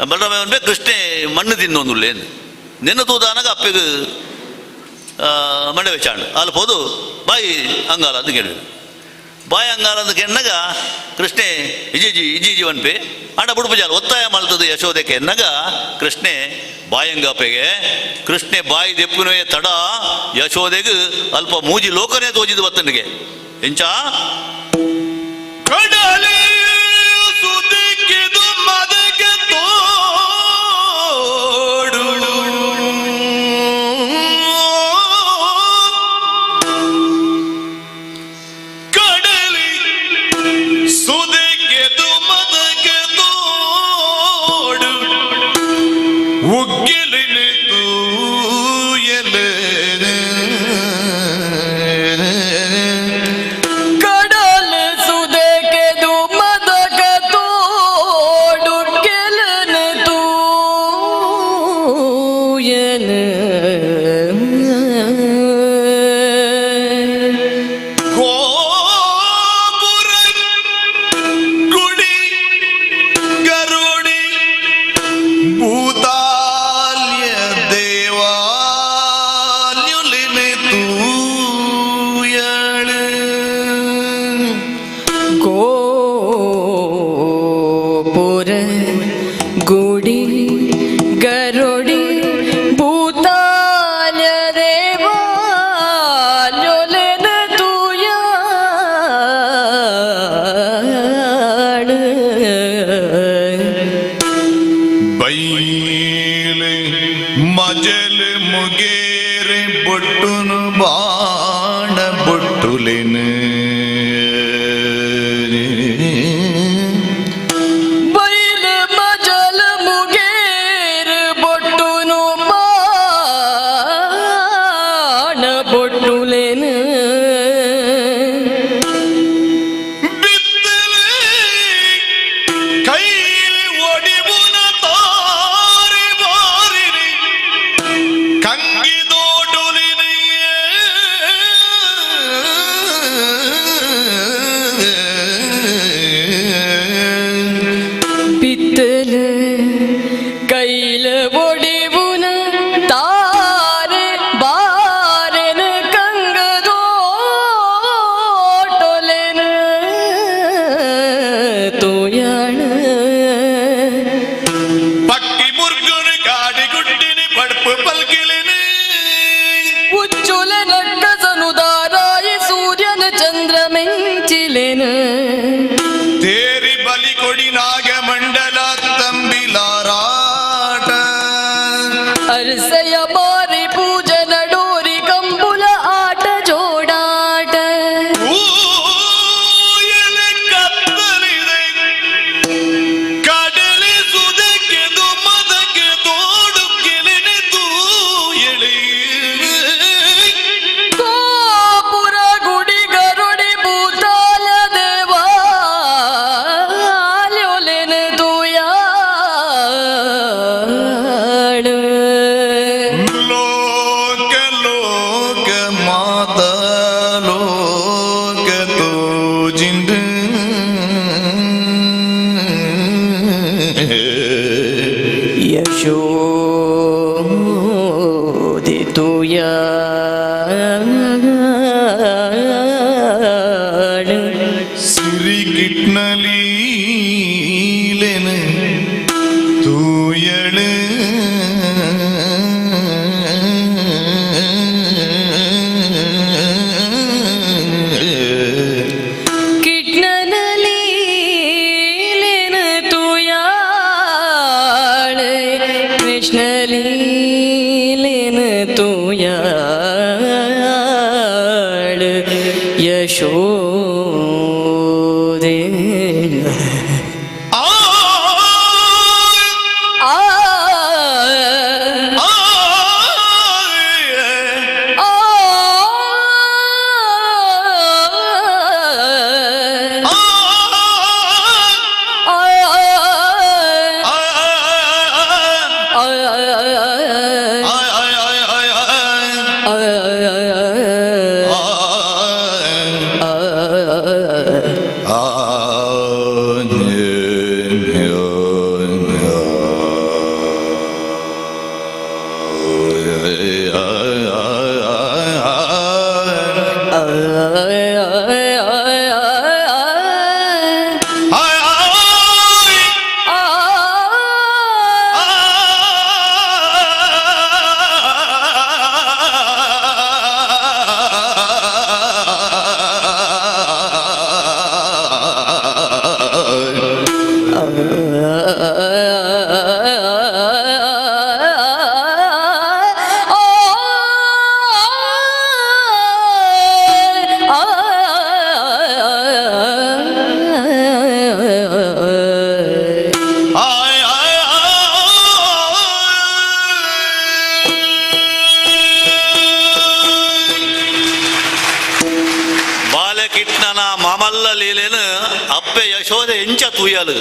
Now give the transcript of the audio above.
ಬಲರಾಮ ಅನ್ಬೇ ಕೃಷ್ಣೆ ಮಣ್ಣು ತಿನ್ನೊಂದುಲ್ಲೆ ನಿನ್ನ ತೂದಾನಾಗ ಅಪ್ಪೆಗೆ ಮಂಡೆ ವೆಚ್ಚಾಂಡು ಅಲ್ಲಿ ಹೋದು ಬಾಯಿ ಅಂಗಾಲ ಅಂತ ಕೇಳಿದ್ರು. ಬಾಯಿ ಅಂಗಾಲ ಅಂತ ಕೆನ್ನಾಗ ಕೃಷ್ಣೆ ಇಜೀಜಿ ಅನ್ಪೆ ಆಡ ಬುಡುಪುಜಾಲ ಒತ್ತಾಯ ಮಾಡ್ತದೆ ಯಶೋದಕ್ಕೆ ಎನ್ನಾಗ ಕೃಷ್ಣೆ ಬಾಯಂಗಪ್ಪೆಗೆ ಕೃಷ್ಣೆ ಬಾಯಿ ದೆಪ್ಪುನೇ ತಡ ಯಶೋದೆಗೆ ಅಲ್ಪ ಮೂಜಿ ಲೋಕನೇ ತೋಜಿದು ಬತ್ತನಿಗೆ ಎಂಚ ಕಡಲೆ ಸುದಿಕ್ಕಿದು ಮದಕ್ಕೆ ತೋಡು ಕಡಲಿ ಸುದಿಕ್ಕಿದು ಮದಕ್ಕೆ ತೋಡು ಉಗ್ಗಿಲಿನ ತೂಯಲೆ ಮಜಲ್ ಮುಗೇರೆ ಬೊಟ್ಟುನು ಬಾಣ ಬೊಟ್ಟುಲೆನು ಬೈಲ್ ಮಜಲ್ ಮುಗೇರೆ ಬೊಟ್ಟುನು ಬಾಣ ಬೊಟ್ಟುಲೆನು ತೇರಿ ಬಲಿ ಕೊಡಿ ನಾಗಮಂಡಲ ತಂಬಿಲಾರಾಟ ಅರಸಯ ಬಾರಿ ಪೂಜನ ಡೋರಿ ಕಂಬುಲ ಆಟ ಜೋಡಾಟ ಕತ್ತಲಿದೆ ಕಡಲೆ ಸುದಕ್ಕೆ ಮದಕ್ಕೆ ತೋಡು ಕೆಲೆನೆ ತೂಯಳೆ ಗೋಪುರ ಗುಡಿ ಗರುಡಿ ಭೂತಾಲ ದೇವಾಲಯೊಲೆನೆ ತೂಯಾಳ ಲೋಕ ಲೋಕ ಮಾತ ಲೋಕ ತೋಜಿಂಡು ಯಶೋದೆ ತೂಯಾಳ ಸಿರಿ ಕಿಟ್ನಲೀಲೆನು ತೂಯಳು ಕಿಟ್ನಲೀಲೆನು ತೂಯಾಳ ಕೃಷ್ಣಲೀಲೆನು ತೂಯಾಳ ಯಶೋದೆ ಕಿಟ್ನನ ಮಾಮಲ್ಲ ಲೀಲೆನು ಅಪ್ಪೆ ಯಶೋದೆ ಎಂಚ ತೂಯಲು